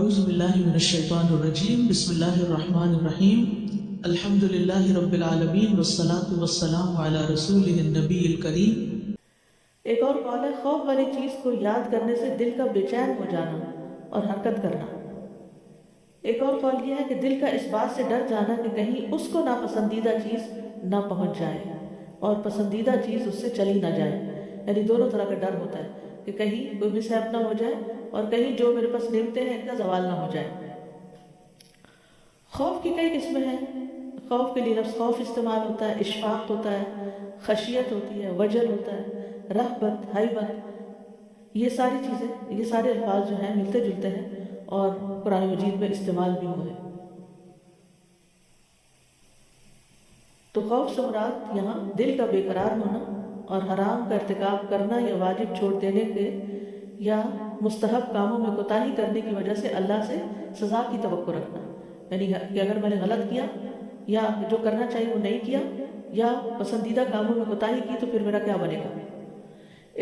اعوذ باللہ من الشیطان الرجیم بسم اللہ الرحمن الرحیم الحمد للہ رب العالمین والصلاة والسلام علی رسولہ النبی الکریم۔ ایک اور قول ہے خوف والی چیز کو یاد کرنے سے دل کا بے چین ہو جانا اور حرکت کرنا۔ ایک اور قول یہ ہے کہ دل کا اس بات سے ڈر جانا کہ کہیں اس کو ناپسندیدہ چیز نہ پہنچ جائے اور پسندیدہ چیز اس سے چلی نہ جائے، یعنی دونوں طرح کا ڈر ہوتا ہے کہ کہیں کوئی مس ہیپ نہ ہو جائے اور کہیں جو میرے پاس نعمتیں ہیں ان کا زوال نہ ہو جائے۔ خوف کی کئی قسمیں ہیں۔ خوف کے لیے لفظ خوف استعمال ہوتا ہے، اشفاق ہوتا ہے، خشیت ہوتی ہے، وجل ہوتا ہے، رہبت، ہیبت، یہ ساری چیزیں، یہ سارے الفاظ جو ہیں ملتے جلتے ہیں اور قرآن مجید میں استعمال بھی ہوئے۔ تو خوف سے مراد یہاں دل کا بے قرار ہونا اور حرام کا ارتکاب کرنا یا واجب چھوڑ دینے کے یا مستحب کاموں میں کوتاہی کرنے کی وجہ سے اللہ سے سزا کی توقع رکھنا، یعنی کہ اگر میں نے غلط کیا یا جو کرنا چاہیے وہ نہیں کیا یا پسندیدہ کاموں میں کوتاہی کی تو پھر میرا کیا بنے گا۔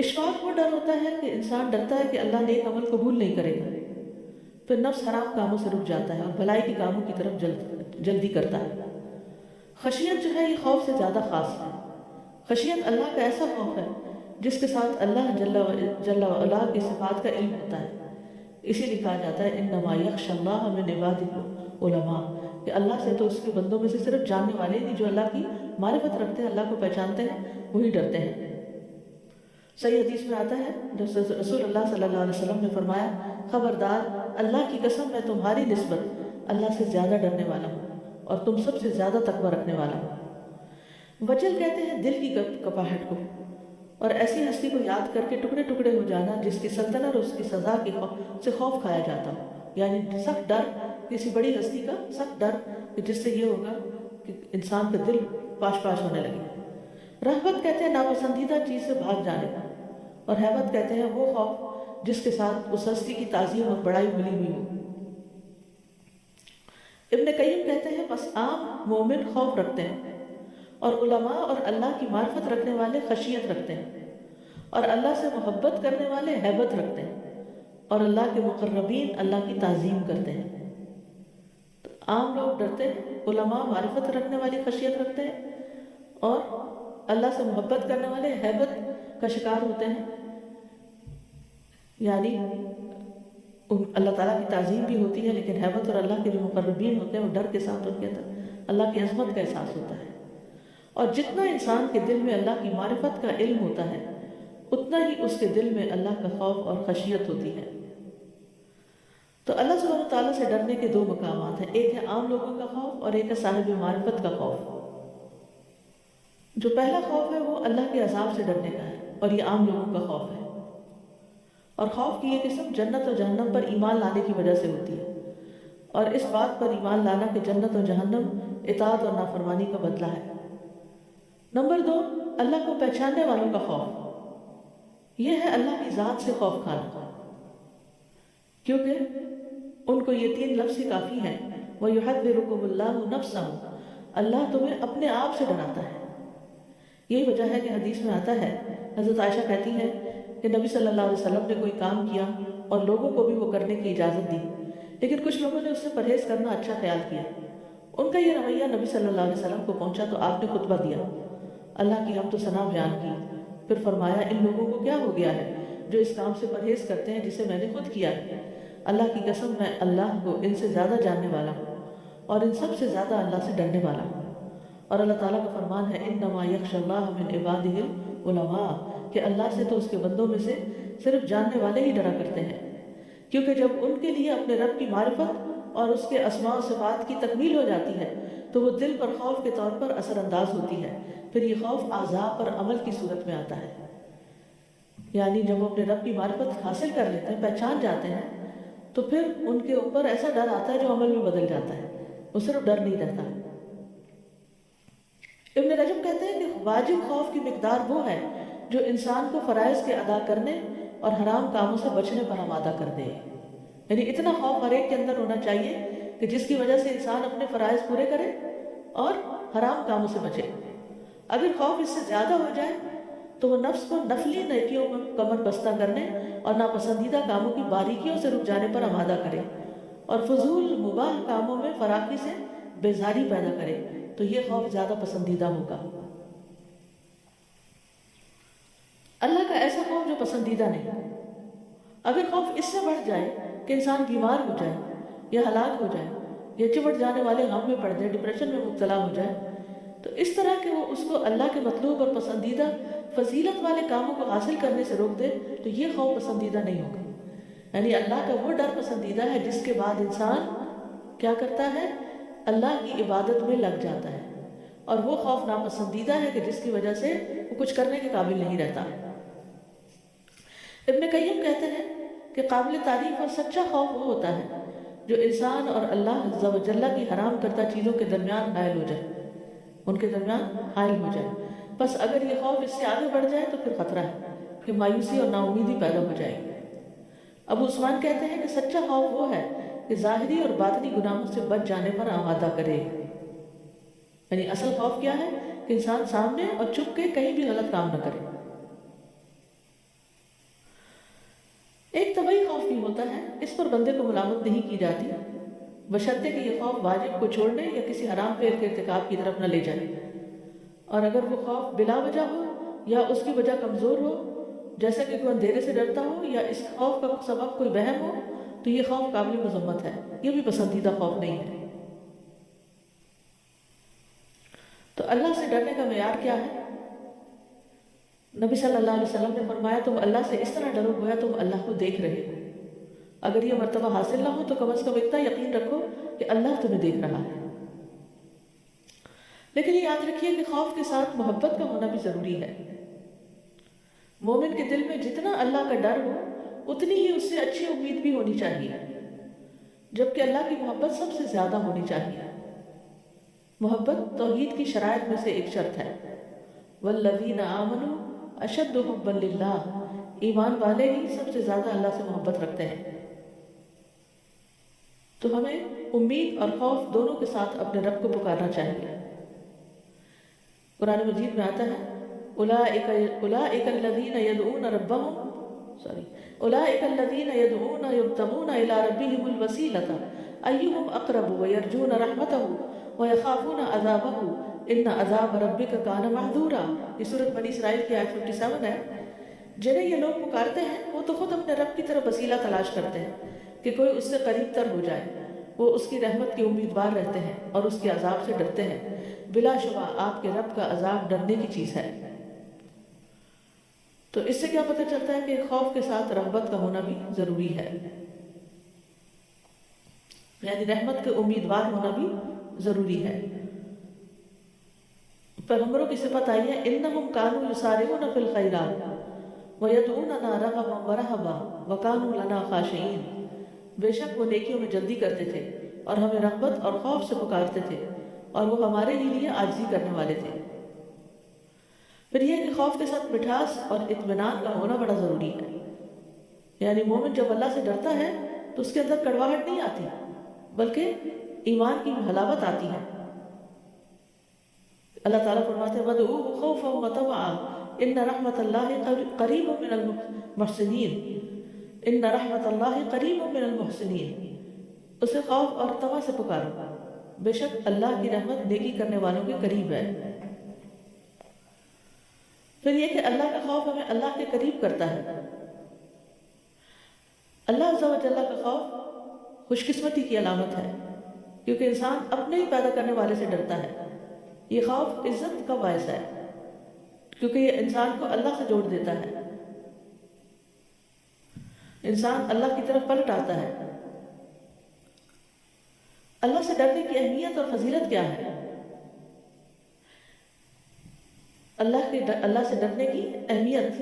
اشفاق وہ ڈر ہوتا ہے کہ انسان ڈرتا ہے کہ اللہ نیک عمل قبول نہیں کرے گا، پھر نفس حرام کاموں سے رک جاتا ہے اور بھلائی کے کاموں کی طرف جلدی کرتا ہے۔ خشیت جو ہے یہ خوف سے زیادہ خاص ہے۔ خشیت اللہ کا ایسا خوف ہے جس کے ساتھ اللہ جل وعلا کی صفات کا علم ہوتا ہے، اسی لیے کہا جاتا ہے انما یخشی اللہ من عبادہ العلماء، کہ اللہ سے تو اس کے بندوں میں سے صرف جاننے والے نہیں، جو اللہ کی معرفت رکھتے ہیں، اللہ کو پہچانتے ہیں، وہی ڈرتے ہیں۔ صحیح حدیث میں آتا ہے جب رسول اللہ صلی اللہ علیہ وسلم نے فرمایا خبردار اللہ کی قسم میں تمہاری نسبت اللہ سے زیادہ ڈرنے والا ہوں اور تم سب سے زیادہ تقوی رکھنے والا ہوں۔ وجل کہتے ہیں دل کی کپاہٹ کو، اور ایسی ہستی کو یاد کر کے ٹکڑے ٹکڑے ہو جانا جس کی سلطنت اور اس کی سزا سے خوف کھایا جاتا ہو، یعنی سخت ڈر، کسی بڑی ہستی کا سخت ڈر کہ جس سے یہ ہوگا کہ انسان کا دل پاش پاش ہونے لگے۔ رہبت کہتے ہیں ناپسندیدہ چیز سے بھاگ جانے کا، اور ہیبت کہتے ہیں وہ خوف جس کے ساتھ اس ہستی کی تعظیم اور بڑائی ملی ہوئی ہو۔ ابن قیم کہتے ہیں بس عام مومن خوف رکھتے ہیں اور علماء اور اللہ کی معرفت رکھنے والے خشیت رکھتے ہیں اور اللہ سے محبت کرنے والے ہیبت رکھتے ہیں اور اللہ کے مقربین اللہ کی تعظیم کرتے ہیں۔ تو عام لوگ ڈرتے ہیں، علماء معرفت رکھنے والی خشیت رکھتے ہیں اور اللہ سے محبت کرنے والے ہیبت کا شکار ہوتے ہیں، یعنی اللہ تعالیٰ کی تعظیم بھی ہوتی ہے لیکن ہیبت اور اللہ کے جو مقربین ہوتے ہیں وہ ڈر کے ساتھ ان کے اندر اللہ کی عظمت کا احساس ہوتا ہے۔ اور جتنا انسان کے دل میں اللہ کی معرفت کا علم ہوتا ہے اتنا ہی اس کے دل میں اللہ کا خوف اور خشیت ہوتی ہے۔ تو اللہ سبحانہ وتعالیٰ سے ڈرنے کے دو مقامات ہیں، ایک ہے عام لوگوں کا خوف اور ایک ہے صاحب معرفت کا خوف۔ جو پہلا خوف ہے وہ اللہ کے عذاب سے ڈرنے کا ہے اور یہ عام لوگوں کا خوف ہے، اور خوف کی یہ قسم جنت اور جہنم پر ایمان لانے کی وجہ سے ہوتی ہے، اور اس بات پر ایمان لانا کہ جنت اور جہنم اطاعت اور نافرمانی کا بدلہ ہے۔ نمبر 2، اللہ کو پہچاننے والوں کا خوف، یہ ہے اللہ کی ذات سے خوف کھانا، کیونکہ ان کو یہ 3 لفظ ہی کافی ہیں، وَيُحَذِّرُكُمُ اللَّهُ نَفْسَهُ، اللہ تمہیں اپنے آپ سے ڈراتا ہے۔ یہی وجہ ہے کہ حدیث میں آتا ہے، حضرت عائشہ کہتی ہیں کہ نبی صلی اللہ علیہ وسلم نے کوئی کام کیا اور لوگوں کو بھی وہ کرنے کی اجازت دی، لیکن کچھ لوگوں نے اس سے پرہیز کرنا اچھا خیال کیا۔ ان کا یہ رویہ نبی صلی اللہ علیہ وسلم کو پہنچا تو آپ نے خطبہ دیا، اللہ کی حمد و ثنا بیان کی، پھر فرمایا ان لوگوں کو کیا ہو گیا ہے جو اس کام سے پرہیز کرتے ہیں جسے میں نے خود کیا ہے۔ اللہ کی قسم میں اللہ کو ان سے زیادہ جاننے والا ہوں اور ان سب سے زیادہ اللہ سے ڈرنے والا ہوں۔ اور اللہ تعالیٰ کا فرمان ہے انما یخشی اللہ من عبادہ العلماء، کہ اللہ سے تو اس کے بندوں میں سے صرف جاننے والے ہی ڈرا کرتے ہیں، کیونکہ جب ان کے لیے اپنے رب کی معرفت اور اس کے اسماء و صفات کی تکمیل ہو جاتی ہے تو وہ دل پر خوف کے طور پر اثر انداز ہوتی ہے، پھر یہ خوف اعضاء پر عمل کی صورت میں آتا ہے، یعنی جب وہ اپنے رب کی معرفت حاصل کر لیتے ہیں، پہچان جاتے ہیں، تو پھر ان کے اوپر ایسا ڈر آتا ہے جو عمل میں بدل جاتا ہے، وہ صرف ڈر نہیں رہتا۔ ابن رجب کہتے ہیں کہ واجب خوف کی مقدار وہ ہے جو انسان کو فرائض کے ادا کرنے اور حرام کاموں سے بچنے پر آمادہ کر دے، یعنی اتنا خوف ہر ایک کے اندر ہونا چاہیے کہ جس کی وجہ سے انسان اپنے فرائض پورے کرے اور حرام کاموں سے بچے۔ اگر خوف اس سے زیادہ ہو جائے تو وہ نفس کو نفلی نیکیوں میں کمر بستہ کرنے اور ناپسندیدہ کاموں کی باریکیوں سے رک جانے پر آمادہ کرے، اور فضول مباح کاموں میں فراخی سے بیزاری پیدا کرے تو یہ خوف زیادہ پسندیدہ ہوگا۔ اللہ کا ایسا خوف جو پسندیدہ نہیں۔ اگر خوف اس سے بڑھ جائے کہ انسان بیمار ہو جائے یا ہلاک ہو جائے یا چمٹ جانے والے غم میں پڑ جائے، ڈپریشن میں مبتلا ہو جائے، تو اس طرح کہ وہ اس کو اللہ کے مطلوب اور پسندیدہ فضیلت والے کاموں کو حاصل کرنے سے روک دے، تو یہ خوف پسندیدہ نہیں ہوگا۔ یعنی اللہ کا وہ ڈر پسندیدہ ہے جس کے بعد انسان کیا کرتا ہے؟ اللہ کی عبادت میں لگ جاتا ہے، اور وہ خوف ناپسندیدہ ہے کہ جس کی وجہ سے وہ کچھ کرنے کے قابل نہیں رہتا۔ ابن قیم کہتے ہیں کہ قابل تعریف اور سچا خوف وہ ہوتا ہے جو انسان اور اللہ عز و جل کی حرام کردہ چیزوں کے درمیان حائل ہو جائے، ان کے درمیان حائل ہو جائے۔ بس اگر یہ خوف اس سے آگے بڑھ جائے تو پھر خطرہ ہے کہ مایوسی اور نا امیدی پیدا ہو جائے گی۔ ابو عثمان کہتے ہیں کہ سچا خوف وہ ہے کہ ظاہری اور باطنی گناہوں سے بچ جانے پر آمادہ کرے۔ یعنی اصل خوف کیا ہے؟ کہ انسان سامنے اور چھپ کے کہیں بھی غلط کام نہ کرے۔ ایک طبعی خوف بھی ہوتا ہے، اس پر بندے کو ملامت نہیں کی جاتی، بشرطے کہ یہ خوف واجب کو چھوڑنے یا کسی حرام فعل کے ارتکاب کی طرف نہ لے جائے۔ اور اگر وہ خوف بلا وجہ ہو یا اس کی وجہ کمزور ہو، جیسا کہ کوئی اندھیرے سے ڈرتا ہو یا اس خوف کا سبب کوئی وہم ہو، تو یہ خوف قابل مذمت ہے، یہ بھی پسندیدہ خوف نہیں ہے۔ تو اللہ سے ڈرنے کا معیار کیا ہے؟ نبی صلی اللہ علیہ وسلم نے فرمایا تم اللہ سے اس طرح ڈرو گویا تم اللہ کو دیکھ رہے ہو۔ اگر یہ مرتبہ حاصل نہ ہو تو کم از کم اتنا یقین رکھو کہ اللہ تمہیں دیکھ رہا ہے۔ لیکن یہ یاد رکھیے کہ خوف کے ساتھ محبت کا ہونا بھی ضروری ہے۔ مومن کے دل میں جتنا اللہ کا ڈر ہو اتنی ہی اس سے اچھی امید بھی ہونی چاہیے، جبکہ اللہ کی محبت سب سے زیادہ ہونی چاہیے۔ محبت توحید کی شرائط میں سے ایک شرط ہے۔ والذین آمنوا اشد حبا للہ، ایمان والے ہی سب سے زیادہ اللہ سے محبت رکھتے ہیں۔ تو ہمیں امید اور خوف دونوں کے ساتھ اپنے رب کو پکارنا چاہیے۔ قرآن مجید میں آتا ہے اولئک الذین یدعون یبتغون الی ربہم الوسیلۃ ایہم اقرب ویرجون رحمتہ ویخافون عذابہ ان عذاب ربک کان محذورا۔ یہ سورۃ بنی اسرائیل کی آیت 57 ہے۔ جنہیں یہ لوگ پکارتے ہیں وہ تو خود اپنے رب کی طرف وسیلہ تلاش کرتے ہیں کہ کوئی اس سے قریب تر ہو جائے، وہ اس کی رحمت کے امیدوار رہتے ہیں اور اس کے عذاب سے ڈرتے ہیں۔ بلا شبہ آپ کے رب کا عذاب ڈرنے کی چیز ہے۔ تو اس سے کیا پتہ چلتا ہے کہ خوف کے ساتھ رغبت کا ہونا بھی ضروری ہے، یعنی رحمت کے امیدوار ہونا بھی ضروری ہے۔ پیغمبروں کی صفت آئی ہے انہم کانوا یسارعون فی الخیرات ویدعوننا رغبا ورہبا وکانوا لنا خاشعین۔ بے شک وہ نیکیوں میں جلدی کرتے تھے اور ہمیں رغبت اور خوف سے پکارتے تھے اور وہ ہمارے ہی لیے عاجزی کرنے والے تھے۔ پھر یہ کہ خوف کے ساتھ مٹھاس اور اطمینان کا ہونا بڑا ضروری ہے۔ یعنی مومن جب اللہ سے ڈرتا ہے تو اس کے اندر کڑواہٹ نہیں آتی بلکہ ایمان کی حلاوت آتی ہے۔ اللہ تعالیٰ فرماتے ہیں وَادْعُوهُ خَوْفًا وَطَمَعًا إِنَّ رَحْمَةَ اللَّهِ قَرِيبٌ مِّنَ الْمُحْسِنِينَ إِنَّ رَحْمَةَ اللَّهِ قَرِيبٌ مِّنَ الْمُحْسِنِينَ۔ اسے خوف اور طمع سے پکارو، بے شک اللہ کی رحمت نیکی کرنے والوں کے قریب ہے۔ پھر یہ کہ اللہ کا خوف ہمیں اللہ کے قریب کرتا ہے۔ اللہ عز و جل کا خوف خوش قسمتی کی علامت ہے، کیونکہ انسان اپنے ہی پیدا کرنے والے سے ڈرتا ہے۔ یہ خوف عزت کا باعث ہے کیونکہ یہ انسان کو اللہ سے جوڑ دیتا ہے، انسان اللہ کی طرف پلٹ آتا ہے۔ اللہ سے ڈرنے کی اہمیت اور فضیلت کیا ہے؟ اللہ سے ڈرنے کی اہمیت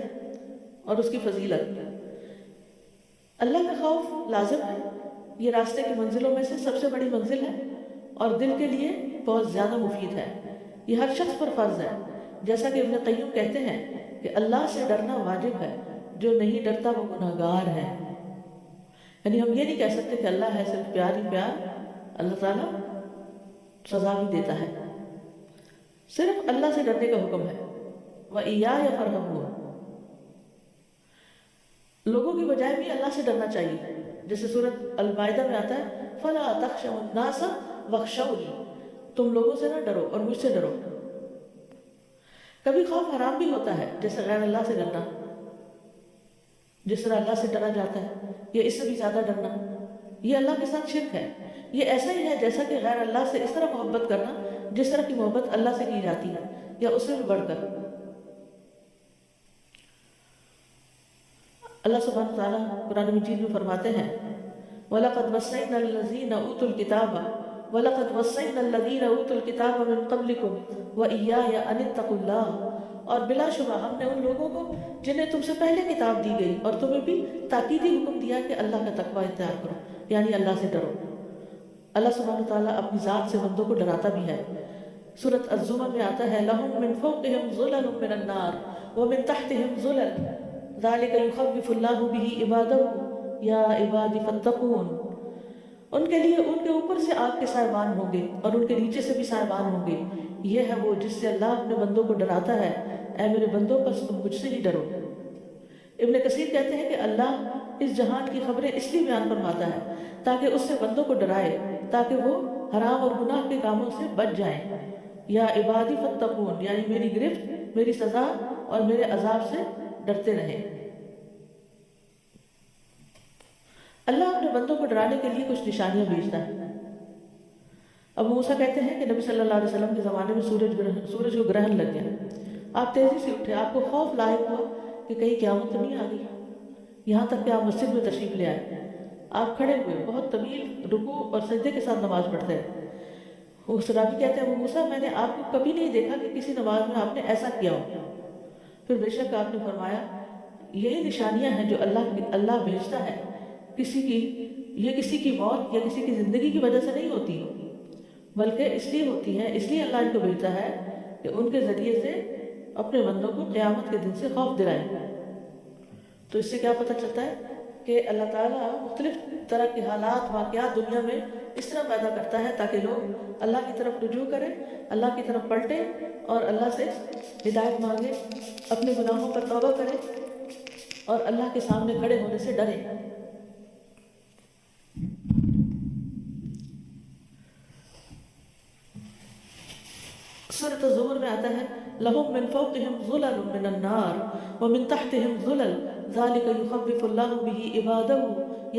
اور اس کی فضیلت۔ اللہ کا خوف لازم ہے، یہ راستے کی منزلوں میں سے سب سے بڑی منزل ہے اور دل کے لیے بہت زیادہ مفید ہے۔ یہ ہر شخص پر فرض ہے، جیسا کہ ابن قیم کہتے ہیں کہ اللہ سے ڈرنا واجب ہے، جو نہیں ڈرتا وہ گناہگار ہے۔ یعنی ہم یہ نہیں کہہ سکتے کہ اللہ ہے صرف پیار ہی پیار، اللہ تعالیٰ سزا بھی دیتا ہے۔ صرف اللہ سے ڈرنے کا حکم ہے وَإِيَّايَ فَارْهَبُونِ۔ لوگوں کی بجائے بھی اللہ سے ڈرنا چاہیے، جیسے سورۃ المائدہ میں آتا ہے فلا تخشوا الناس واخشونی، تم لوگوں سے نہ ڈرو اور مجھ سے ڈرو۔ کبھی خوف حرام بھی ہوتا ہے، جیسے غیر اللہ سے ڈرنا، جس طرح اللہ سے ڈرا جاتا ہے یا اس سے بھی زیادہ ڈرنا، یہ اللہ کے ساتھ شرک ہے۔ یہ ایسا ہی ہے جیسا کہ غیر اللہ سے اس طرح محبت کرنا جس طرح کی محبت اللہ سے کی جاتی ہے یا اس سے بھی بڑھ کر۔ اللہ سبحانہ وتعالیٰ قرآن مجید میں فرماتے ہیں وَلَقَدْ وَصَّيْنَا الَّذِينَ أُوتُوا الْكِتَابَ وَلَقَدْ وَصَّيْنَا الَّذِينَ أُوتُوا الْكِتَابَ مِن قَبْلِكُمْ وَإِيَّايَ أَنِ اتَّقُوا اللَّهَ، اور بلا شبہ ہم نے ان لوگوں کو جنہیں تم سے پہلے کتاب دی گئی اور تمہیں بھی تاکیدی حکم دیا کہ اللہ کا تقوی اختیار کرو، یعنی اللہ سے ڈرو۔ اللہ سبحانہ وتعالیٰ اپنی ذات سے بندوں کو ڈراتا بھی ہے۔ سورۃ الزمر میں آتا ہے لَهُم مِّن فَوْقِهِمْ ظُلَلٌ مِّنَ النَّارِ وَمِن تَحْتِهِمْ ظُلَلٌ ذَلِكَ يُخَوِّفُ اللَّهُ بِهِ عِبَادَهُ يَا عِبَادِ فَاتَّقُونِ، ان کے لیے ان کے اوپر سے آگ کے سائبان ہوں گے اور ان کے نیچے سے بھی سائبان ہوں گے، یہ ہے وہ جس سے اللہ اپنے بندوں کو ڈراتا ہے، اے میرے بندوں پس تم مجھ سے ہی ڈرو۔ ابن کثیر کہتے ہیں کہ اللہ اس جہان کی خبریں اس لیے بیان فرماتا ہے تاکہ اس سے بندوں کو ڈرائے، تاکہ وہ حرام اور گناہ کے کاموں سے بچ جائیں۔ یا عبادی فاتقون، یعنی میری گرفت، میری سزا اور میرے عذاب سے ڈرتے رہیں۔ اللہ اپنے بندوں کو ڈرانے کے لیے کچھ نشانیاں بھیجتا ہے۔ ابو موسیٰ کہتے ہیں کہ نبی صلی اللہ علیہ وسلم کے زمانے میں سورج کو گرہن لگ گیا، آپ تیزی سے اٹھے، آپ کو خوف لاحق ہوا کہ کہیں قیامت تو نہیں آ گئی، یہاں تک کہ آپ مسجد میں تشریف لے آئے۔ آپ کھڑے ہوئے، بہت طویل رکوع اور سجدے کے ساتھ نماز پڑھتے ہیں۔ وہ صحابی کہتے ہیں ابو موسیٰ میں نے آپ کو کبھی نہیں دیکھا کہ کسی نماز میں آپ نے ایسا کیا ہو۔ پھر بے شک آپ نے فرمایا یہی نشانیاں ہیں جو اللہ بھیجتا ہے، یہ کسی کی موت یا کسی کی زندگی کی وجہ سے نہیں ہوتی، بلکہ اس لیے ہوتی ہے، اس لیے اللہ ان کو بھیجتا ہے کہ ان کے ذریعے سے اپنے بندوں کو قیامت کے دن سے خوف دلائے۔ تو اس سے کیا پتہ چلتا ہے کہ اللہ تعالیٰ مختلف طرح کے حالات، واقعات دنیا میں اس طرح پیدا کرتا ہے تاکہ لوگ اللہ کی طرف رجوع کریں، اللہ کی طرف پلٹیں اور اللہ سے ہدایت مانگیں، اپنے گناہوں پر توبہ کریں اور اللہ کے سامنے کھڑے ہونے سے ڈریں۔ سورۃ الزمر میں آتا ہے لَهُم مِّن فَوْقِهِمْ ظُلَلٌ مِّنَ النَّارِ وَمِن تَحْتِهِمْ ظُلَلٌ ذَلِكَ يُخَوِّفُ اللَّهُ بِهِ عِبَادَهُ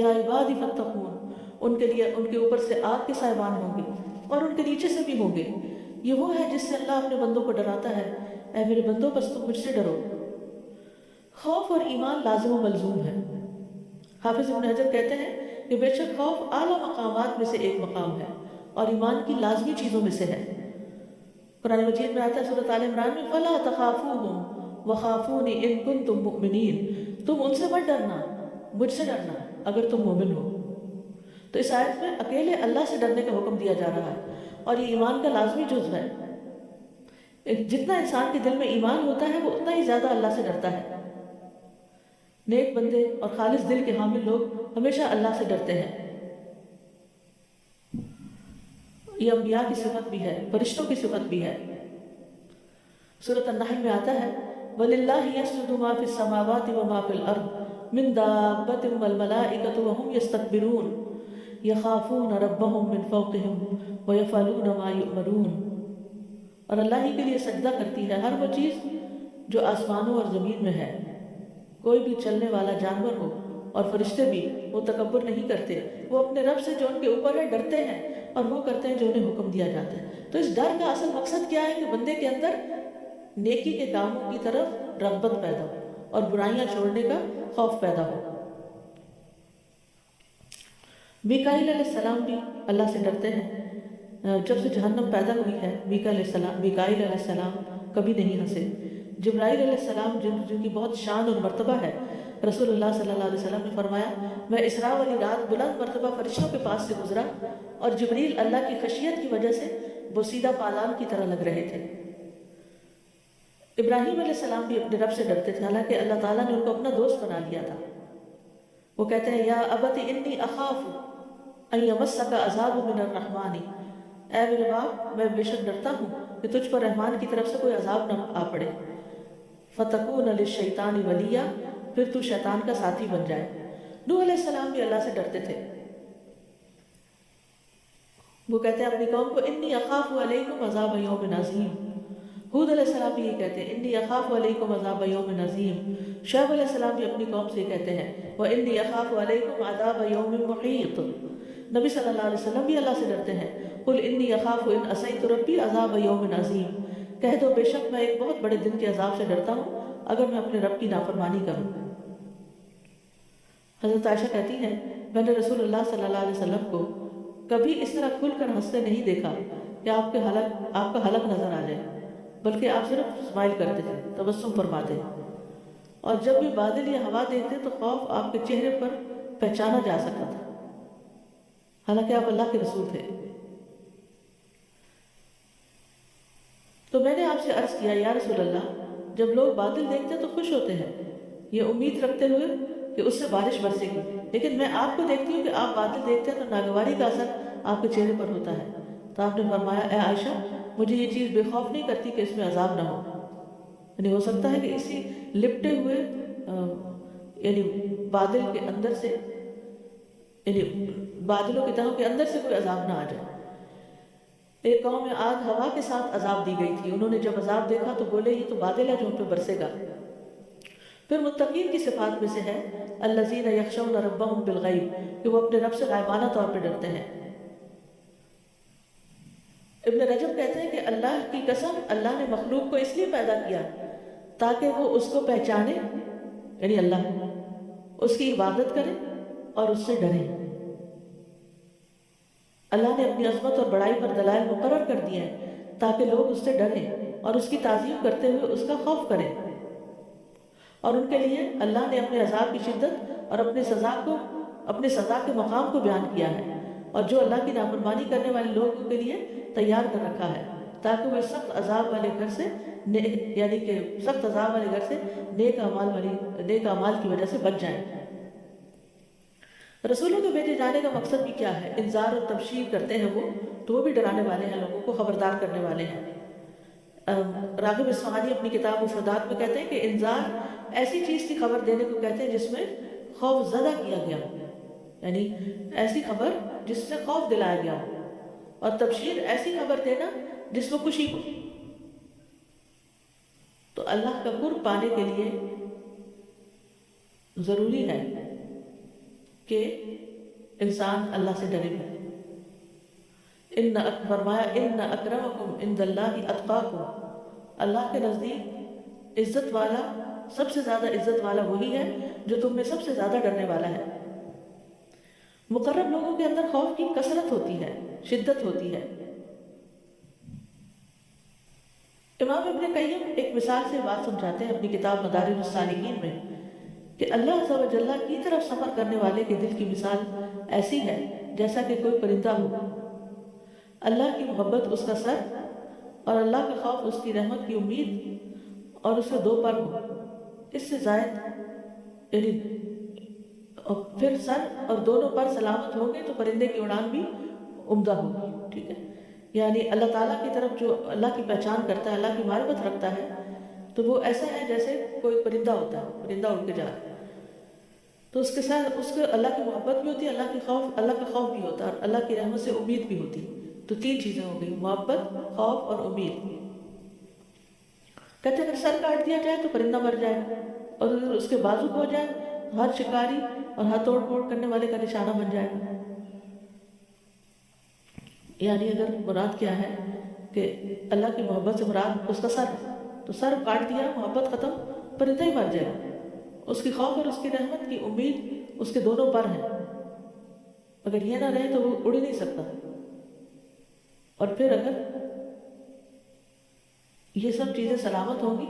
يَا عِبَادِ فَاتَّقُونِ، ان کے لیے ان کے اوپر سے آگ کے سائبان ہوں گے اور ان کے نیچے سے بھی ہوں گے، یہ وہ ہے جس سے اللہ اپنے بندوں کو ڈراتا ہے، اے میرے بندوں بس تم مجھ سے ڈرو۔ خوف اور ایمان لازم و ملزوم ہے۔ حافظ ابن حجر کہتے ہیں کہ بے شک خوف اعلیٰ مقامات میں سے ایک مقام ہے اور ایمان کی لازمی چیزوں میں سے ہے۔ قرآن مجید میں آتا ہے سورۃ آل عمران میں فَلَا تَخَافُوهُمْ وَخَافُونِ إِن كُنتُم مُؤْمِنِينَ، تم ان سے مت ڈرنا، مجھ سے ڈرنا اگر تم مومن ہو۔ تو اس آیت میں اکیلے اللہ سے ڈرنے کا حکم دیا جا رہا ہے اور یہ ایمان کا لازمی جزو ہے۔ جتنا انسان کے دل میں ایمان ہوتا ہے وہ اتنا ہی زیادہ اللہ سے ڈرتا ہے۔ نیک بندے اور خالص دل کے حامل لوگ ہمیشہ اللہ سے ڈرتے ہیں۔ یہ انبیاء کی صفت بھی ہے، فرشتوں کی صفت بھی ہے۔ سورۃ النحل میں آتا ہے وَلِلَّهِ يَسْجُدُ مَا فِي السَّمَاوَاتِ وَمَا فِي الْأَرْضِ مِن دَابَّةٍ وَالْمَلَائِكَةُ وَهُمْ يَسْتَكْبِرُونَ يَخَافُونَ رَبَّهُم مِّن فَوْقِهِمْ وَيَفْعَلُونَ مَا يُؤْمَرُونَ، اور اللہ ہی کے لیے سجدہ کرتی ہے ہر وہ چیز جو آسمانوں اور زمین میں ہے، کوئی بھی چلنے والا جانور ہو اور فرشتے بھی، وہ تکبر نہیں کرتے، وہ اپنے رب سے جو ان کے اوپر ہے ڈرتے ہیں اور وہ کرتے ہیں جو انہیں حکم دیا جاتا ہے۔ تو اس ڈر کا اصل مقصد کیا ہے کہ بندے کے اندر نیکی کے کاموں کی طرف رغبت پیدا ہو اور برائیاں چھوڑنے کا خوف پیدا ہو۔ میکائیل علیہ السلام بھی اللہ سے ڈرتے ہیں۔ جب سے جہنم پیدا ہوئی ہے میکائیل علیہ السلام کبھی نہیں ہنسے۔ جبرائیل علیہ السلام جن کی بہت شان اور مرتبہ ہے، رسول اللہ صلی اللہ علیہ وسلم نے فرمایا میں اسراء والی رات بلند مرتبہ فرشتوں کے پاس سے گزرا اور جبریل اللہ کی خشیت کی وجہ سے بوسیدہ پالان کی طرح لگ رہے تھے۔ ابراہیم علیہ السلام بھی اپنے رب سے ڈرتے تھے، حالانکہ اللہ تعالیٰ نے ان کو اپنا دوست بنا لیا تھا۔ وہ کہتے ہیں یا ابت انی اخاف ان یمسک عذاب من الرحمن، اے میرے باپ میں بے شک ڈرتا ہوں کہ تجھ پر رحمان کی طرف سے کوئی عذاب نہ آ پڑے، فتکون للشیطان ولیا، پھر تو شیطان کا ساتھی بن جائے۔ نوح علیہ السلام بھی اللہ سے ڈرتے تھے۔ وہ کہتے ہیں اپنی قوم کو انی اخاف علیکم عذاب یوم عظیم. ہود علیہ السلام بھی یہ کہتے ہیں انی اخاف علیکم عذاب یوم عظیم. شعیب علیہ السلام بھی اپنی قوم سے یہ کہتے ہیں وانی اخاف علیکم عذاب یوم محیط. نبی صلی اللہ علیہ وسلم بھی اللہ سے ڈرتے ہیں قل انی اخاف ان عصیت ربی عذاب یوم عظیم. کہہ دو بے شک میں ایک بہت بڑے دن کے عذاب سے ڈرتا ہوں اگر میں اپنے رب کی نافرمانی کروں. حضرت عائشہ کہتی ہیں میں نے رسول اللہ صلی اللہ علیہ وسلم کو کبھی اس طرح کھل کر ہنستے نہیں دیکھا کہ آپ کا حلق نظر آ جائے، بلکہ آپ صرف اسمائل کرتے تھے، تبسم فرماتے. اور جب بھی بادل یا ہوا دیکھتے تو خوف آپ کے چہرے پر پہچانا جا سکتا تھا، حالانکہ آپ اللہ کے رسول تھے. تو میں نے آپ سے عرض کیا یا رسول اللہ جب لوگ بادل دیکھتے تو خوش ہوتے ہیں یہ امید رکھتے ہوئے کہ اس سے بارش برسے گی، لیکن میں آپ کو دیکھتی ہوں کہ آپ بادل دیکھتے ہیں تو ناگواری کا اثر آپ کے چہرے پر ہوتا ہے. تو آپ نے فرمایا اے عائشہ مجھے یہ چیز بے خوف نہیں کرتی کہ اس میں عذاب نہ ہو. یعنی ہو سکتا ہے کہ اسی لپٹے ہوئے یعنی بادل کے اندر سے یعنی بادلوں کی طرح کے اندر سے کوئی عذاب نہ آ جائے. ایک قوم میں آگ ہوا کے ساتھ عذاب دی گئی تھی، انہوں نے جب عذاب دیکھا تو بولے یہ تو بادل ہے جو ان پہ برسے گا. پھر متقین کی صفات میں سے ہے الذین یخشون ربہم بالغیب کہ وہ اپنے رب سے غائبانہ طور پہ ڈرتے ہیں. ابن رجب کہتے ہیں کہ اللہ کی قسم اللہ نے مخلوق کو اس لیے پیدا کیا تاکہ وہ اس کو پہچانے یعنی اللہ اس کی عبادت کرے اور اس سے ڈرے. اللہ نے اپنی عظمت اور بڑائی پر دلائل مقرر کر دیے ہیں تاکہ لوگ اس سے ڈریں اور اس کی تعظیم کرتے ہوئے اس کا خوف کریں. اور ان کے لیے اللہ نے اپنے عذاب کی شدت اور اپنے سزا کے مقام کو بیان کیا ہے اور جو اللہ کی نافرمانی کرنے والے لوگوں کے لیے تیار کر رکھا ہے تاکہ وہ سخت عذاب والے گھر سے یعنی کہ سخت عذاب والے گھر سے نیک اعمال کی وجہ سے بچ جائیں. رسولوں کے بھیجے جانے کا مقصد بھی کیا ہے؟ انذار اور تبشیر کرتے ہیں وہ تو وہ بھی ڈرانے والے ہیں، لوگوں کو خبردار کرنے والے ہیں. راغب اصفہانی اپنی کتاب مفردات میں کہتے ہیں کہ انذار ایسی چیز کی خبر دینے کو کہتے ہیں جس میں خوف زدہ کیا گیا ہو، یعنی ایسی خبر جس سے خوف دلایا گیا ہو. اور تبشیر ایسی خبر دینا جس میں خوشی ہو. تو اللہ کا قرب پانے کے لیے ضروری ہے کہ انسان اللہ سے ڈرے بھی. فرمایا ان اکرمکم عند اللہ اتقاکم، اللہ کے نزدیک عزت والا سب سے زیادہ عزت والا وہی ہے جو تم میں سب سے زیادہ ڈرنے والا ہے. مقرب لوگوں کے اندر خوف کی کثرت ہوتی ہے، شدت ہوتی ہے. امام ابن قیم ایک مثال سے بات سمجھاتے ہیں اپنی کتاب مدارج السالکین میں کہ اللہ عز و جل کی طرف سفر کرنے والے کے دل کی مثال ایسی ہے جیسا کہ کوئی پرندہ ہو. اللہ کی محبت اس کا سر اور اللہ کا خوف اس کی رحمت کی امید اور اس کے دو پر ہو. اس سے زائد یعنی اور پھر سر اور دونوں پر سلامت ہوں گے تو پرندے کی اڑان بھی عمدہ ہوگی. ٹھیک ہے، یعنی اللہ تعالیٰ کی طرف جو اللہ کی پہچان کرتا ہے، اللہ کی معرفت رکھتا ہے تو وہ ایسا ہے جیسے کوئی پرندہ ہوتا ہے، پرندہ اڑ کے جا رہا ہے تو اس کے ساتھ اس کو اللہ کی محبت بھی ہوتی ہے، اللہ کا خوف بھی ہوتا ہے اور اللہ کی رحمت سے امید بھی ہوتی. تو تین چیزیں ہو گئی، محبت، خوف اور امید. کہتے ہیں اگر سر کاٹ دیا جائے تو پرندہ مر جائے گا اور اگر اس کے بازو ہو جائے تو ہر شکاری اور ہر توڑ پھوڑ کرنے والے کا نشانہ بن جائے گا. یعنی اگر مراد کیا ہے کہ اللہ کی محبت سے مراد اس کا سر ہے تو سر کاٹ دیا، محبت ختم، پرندہ ہی مر جائے گا. اس کی خوف اور اس کی رحمت کی امید اس کے دونوں پر ہیں. اگر یہ نہ رہے تو وہ اڑ ہی نہیں سکتا. اور پھر اگر یہ سب چیزیں سلامت ہوں گی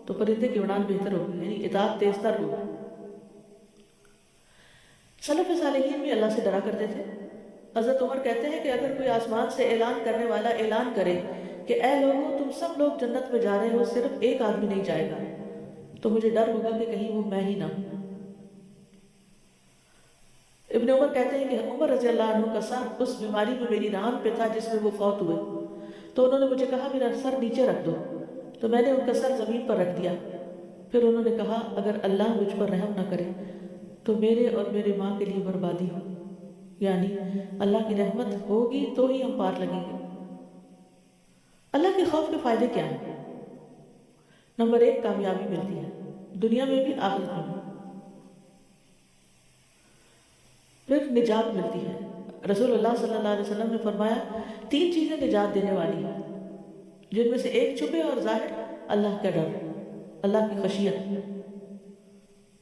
تو پرندے کی اڑان بہتر ہوگی، یعنی اطاعت تیز تر ہوگی. سلف صالحین بھی اللہ سے ڈرا کرتے تھے. حضرت عمر کہتے ہیں کہ اگر کوئی آسمان سے اعلان کرنے والا اعلان کرے کہ اے لوگوں تم سب لوگ جنت میں جا رہے ہو، صرف ایک آدمی نہیں جائے گا، تو مجھے ڈر ہوگا کہ کہیں وہ میں ہی نہ ہوں. ابن عمر کہتے ہیں کہ عمر رضی اللہ عنہ کا سر اس بیماری میں میری ران پہ تھا جس میں وہ فوت ہوئے. تو انہوں نے مجھے کہا میرا سر نیچے رکھ دو، تو میں نے ان کا سر زمین پر رکھ دیا. پھر انہوں نے کہا اگر اللہ مجھ پر رحم نہ کرے تو میرے اور میرے ماں کے لیے بربادی ہو. یعنی اللہ کی رحمت ہوگی تو ہی ہم پار لگیں گے۔ اللہ کے خوف کے فائدے کیا ہیں؟ نمبر 1، کامیابی ملتی ہے، دنیا میں بھی آخرت میں بھی۔ پھر نجات ملتی ہے۔ رسول اللہ صلی اللہ علیہ وسلم نے فرمایا 3 چیزیں نجات دینے والی ہیں، جن میں سے ایک چھپے اور ظاہر، اللہ کا ڈر، اللہ کی خشیت۔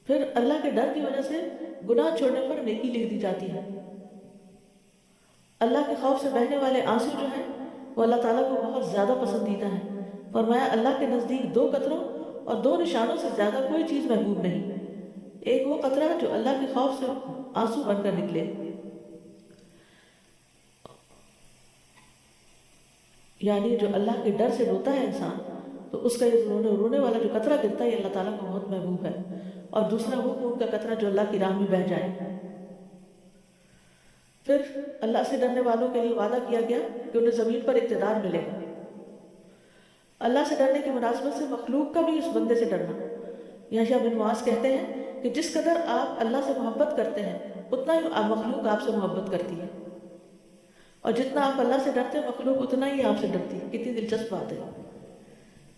پھر اللہ کے ڈر کی وجہ سے گناہ چھوڑنے پر نیکی لکھ دی جاتی ہے۔ اللہ کے خوف سے بہنے والے آنسو جو ہیں وہ اللہ تعالیٰ کو بہت زیادہ پسندیدہ ہیں۔ فرمایا اللہ کے نزدیک 2 قطروں اور 2 نشانوں سے زیادہ کوئی چیز محبوب نہیں۔ ایک وہ قطرہ جو اللہ کے خوف سے آنسو بن کر نکلے، یعنی جو اللہ کے ڈر سے روتا ہے انسان، تو اس کا یہ رونے والا جو قطرہ گرتا ہے یہ اللہ تعالیٰ کو بہت محبوب ہے۔ اور دوسرا وہ خون کا قطرہ جو اللہ کی راہ میں بہہ جائے۔ پھر اللہ سے ڈرنے والوں کے لیے وعدہ کیا گیا کہ انہیں زمین پر اقتدار ملے گا۔ اللہ سے ڈرنے کی مناسبت سے مخلوق کا بھی اس بندے سے ڈرنا۔ یحییٰ بن معاذ کہتے ہیں کہ جس قدر آپ اللہ سے محبت کرتے ہیں اتنا ہی مخلوق آپ سے محبت کرتی ہے، اور جتنا آپ اللہ سے ڈرتے ہیں مخلوق اتنا ہی آپ سے ڈرتی ہے۔ کتنی دلچسپ بات ہے،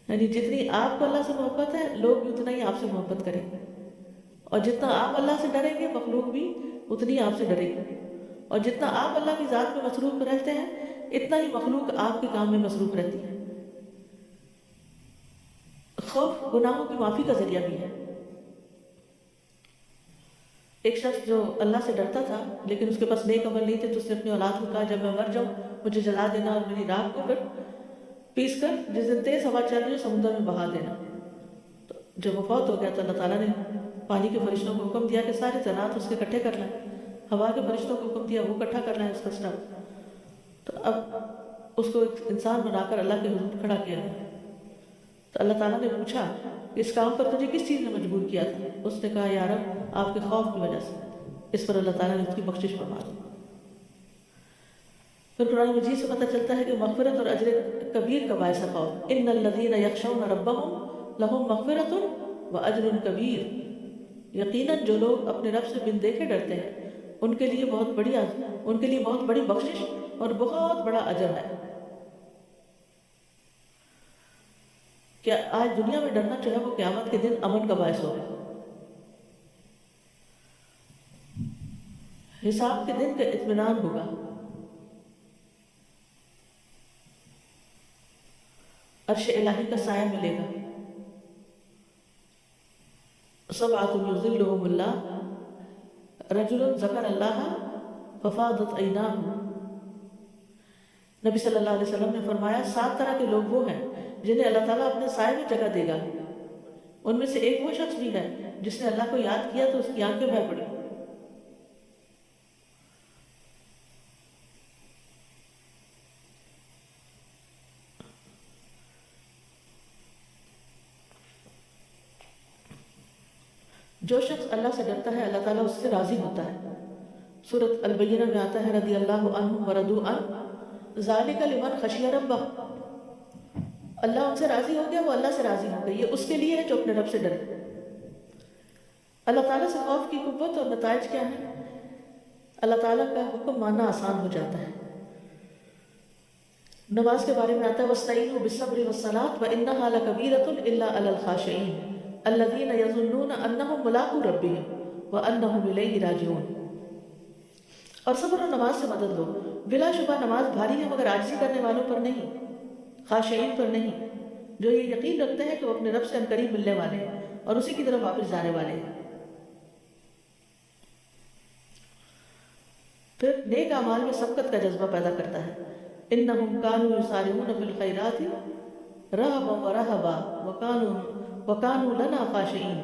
یعنی جتنی آپ کو اللہ سے محبت ہے لوگ بھی اتنا ہی آپ سے محبت کریں گے، اور جتنا آپ اللہ سے ڈریں گے مخلوق بھی اتنی آپ سے ڈرے گی، اور جتنا آپ اللہ کی ذات میں مصروف رہتے ہیں اتنا ہی مخلوق آپ کے کام میں مصروف رہتی ہے۔ خوف گناہوں کی معافی کا ذریعہ بھی ہے۔ ایک شخص جو اللہ سے ڈرتا تھا لیکن اس کے پاس نیک عمل نہیں تھے، تو اس نے اپنی اولاد کو کہا جب میں مر جاؤں مجھے جلا دینا اور میری راکھ کو پھر پیس کر جس دن تیز ہوا چل رہی ہے سمندر میں بہا دینا۔ تو جب وہ فوت ہو گیا تو اللہ تعالیٰ نے پانی کے فرشتوں کو حکم دیا کہ سارے ذرات اس کے اکٹھے کر لیں، ہوا کے فرشتوں کو حکم دیا وہ اکٹھا کر لیں اس کا سٹف۔ تو اب اس کو ایک انسان بنا کر اللہ کے حضور کھڑا کیا گیا۔ تو اللہ تعالیٰ نے پوچھا کہ اس کام پر تجھے کس چیز نے مجبور کیا تھا؟ اس نے کہا یا رب آپ کے خوف کی وجہ سے۔ اس پر اللہ تعالیٰ نے اس کی بخشش فرما دی۔ پھر قرآن مجید سے پتہ چلتا ہے کہ مغفرت اور اجر کبیر کا باعث ہے خوف۔ ان الذین یخشون ربهم لهم مغفرت واجر کبیر، یقیناً جو لوگ اپنے رب سے بن دیکھے ڈرتے ہیں ان کے لیے بہت بڑی بخشش اور بہت بڑا اجر ہے۔ کیا آج دنیا میں ڈرنا جو ہے وہ قیامت کے دن امن کا باعث ہوگا۔ حساب کے دن کا اطمینان ہوگا۔ عرش الہی کا سایہ ملے گا۔ سبعۃ یظلهم اللہ، رجل ذکر اللہ ففاضت عیناہ۔ نبی صلی اللہ علیہ وسلم نے فرمایا 7 طرح کے لوگ وہ ہیں جنہیں اللہ تعالیٰ اپنے سائے میں جگہ دے گا۔ ان میں سے ایک وہ شخص بھی ہے جس نے اللہ کو یاد کیا تو اس کی آنکھیں بہہ پڑی۔ جو شخص اللہ سے ڈرتا ہے اللہ تعالیٰ اس سے راضی ہوتا ہے۔ سورۃ البینہ میں آتا ہے رضی اللہ عنہم ورضوا عنہ ذالک لمن خشی ربہ۔ اللہ ان سے راضی ہو گیا، وہ اللہ سے راضی ہو گئی، یہ اس کے لیے ہے جو اپنے رب سے ڈرے۔ اللہ تعالیٰ سے خوف کی قوت اور نتائج کیا ہیں؟ اللہ تعالیٰ کا حکم ماننا آسان ہو جاتا ہے۔ نماز کے بارے میں آتا ہے وَاسْتَعِينُوا بِالصَّبْرِ وَالصَّلَاةِ وَإِنَّهَا لَكَبِيرَةٌ إِلَّا عَلَى الْخَاشِعِينَ الَّذِينَ يَظُنُّونَ أَنَّهُمْ مُلَاقُو رَبِّهِمْ وَأَنَّهُمْ إِلَيْهِ رَاجِعُونَ۔ اور صبر و نماز سے مدد لو، بلا شبہ نماز بھاری ہے مگر عاجزی کرنے والوں پر نہیں، خاشعین پر نہیں، جو یہ یقین رکھتے ہیں کہ وہ اپنے رب سے عنقریب ملنے والے ہیں اور اسی کی طرف واپس جانے والے ہیں۔ پھر نیک اعمال میں سبقت کا جذبہ پیدا کرتا ہے۔ انہم کانوا یسارعون فی الخیرات رغبا ورہبا وکانوا لنا خاشعین۔